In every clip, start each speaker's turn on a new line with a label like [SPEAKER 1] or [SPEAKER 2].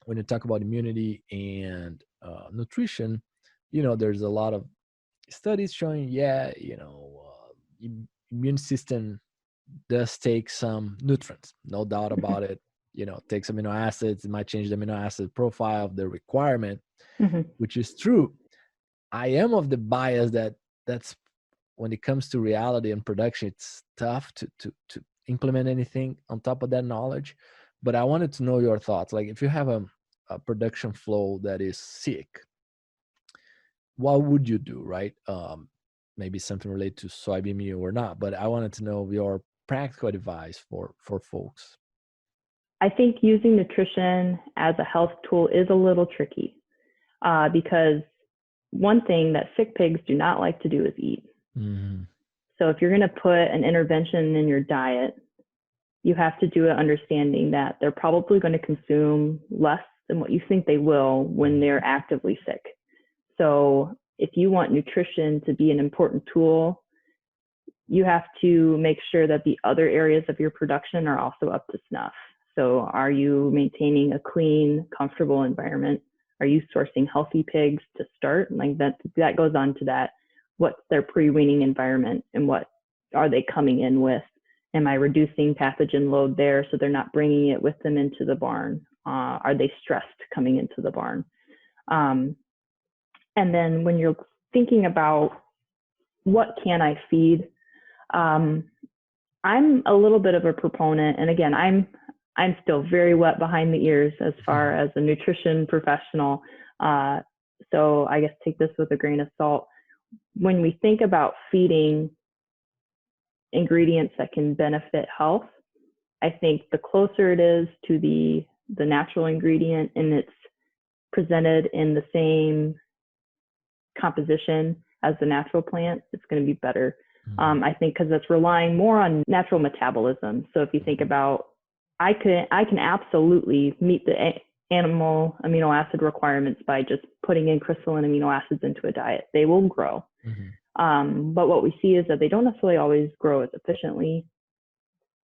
[SPEAKER 1] when you talk about immunity and nutrition, you know, there's a lot of studies showing, immune system does take some nutrients, no doubt about it. You know, takes amino acids, it might change the amino acid profile of the requirement,
[SPEAKER 2] Mm-hmm.
[SPEAKER 1] which is true. I am of the bias that that's when it comes to reality and production, it's tough to implement anything on top of that knowledge. But I wanted to know your thoughts. Like, if you have a production flow that is sick, what would you do, right? Maybe something related to soybean meal or not, but I wanted to know your practical advice for folks.
[SPEAKER 2] I think using nutrition as a health tool is a little tricky because one thing that sick pigs do not like to do is eat.
[SPEAKER 1] Mm-hmm.
[SPEAKER 2] So if you're going to put an intervention in your diet, you have to do it understanding that they're probably going to consume less than what you think they will when they're actively sick. So if you want nutrition to be an important tool, you have to make sure that the other areas of your production are also up to snuff. So are you maintaining a clean, comfortable environment? Are you sourcing healthy pigs to start? Like that goes on to that. What's their pre-weaning environment and what are they coming in with? Am I reducing pathogen load there so they're not bringing it with them into the barn? Are they stressed coming into the barn? And then when you're thinking about what can I feed, I'm a little bit of a proponent, and again, I'm still very wet behind the ears as far as a nutrition professional. So I guess take this with a grain of salt. When we think about feeding ingredients that can benefit health, I think the closer it is to the natural ingredient and it's presented in the same composition as the natural plant, it's going to be better. I think because it's relying more on natural metabolism. So if you think about, I can absolutely meet the animal amino acid requirements by just putting in crystalline amino acids into a diet. They will grow. But what we see is that they don't necessarily always grow as efficiently.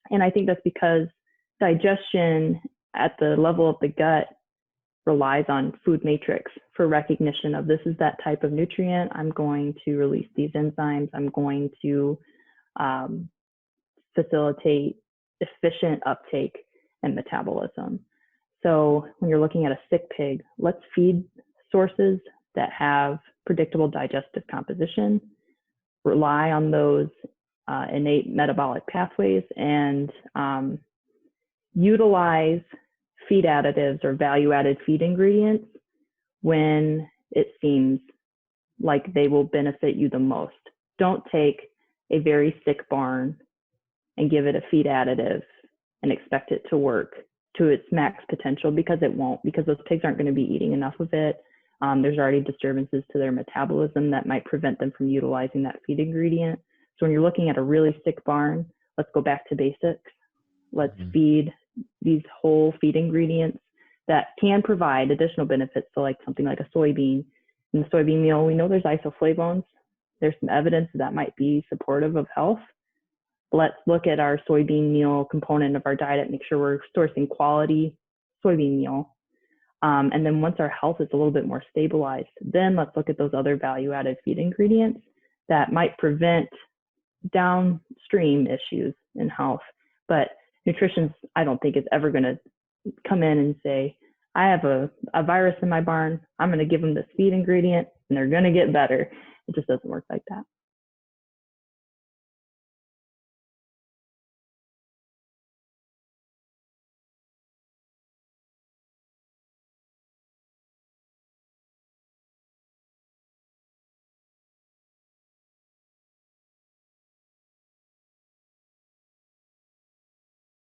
[SPEAKER 2] And I think that's because digestion at the level of the gut relies on food matrix for recognition of this is that type of nutrient. I'm going to release these enzymes. I'm going to facilitate efficient uptake and metabolism. So when you're looking at a sick pig, let's feed sources that have predictable digestive composition, rely on those innate metabolic pathways, and utilize feed additives or value-added feed ingredients when it seems like they will benefit you the most. Don't take a very sick barn and give it a feed additive and expect it to work to its max potential, because it won't, because those pigs aren't going to be eating enough of it. There's already disturbances to their metabolism that might prevent them from utilizing that feed ingredient. So when you're looking at a really sick barn, let's go back to basics. Let's feed these whole feed ingredients that can provide additional benefits. So like something like a soybean. In the soybean meal, we know there's isoflavones. There's some evidence that might be supportive of health. Let's look at our soybean meal component of our diet, make sure we're sourcing quality soybean meal. And then once our health is a little bit more stabilized, then let's look at those other value-added feed ingredients that might prevent downstream issues in health. But nutrition, I don't think, is ever going to come in and say, I have a virus in my barn, I'm going to give them this feed ingredient and they're going to get better. It just doesn't work like that.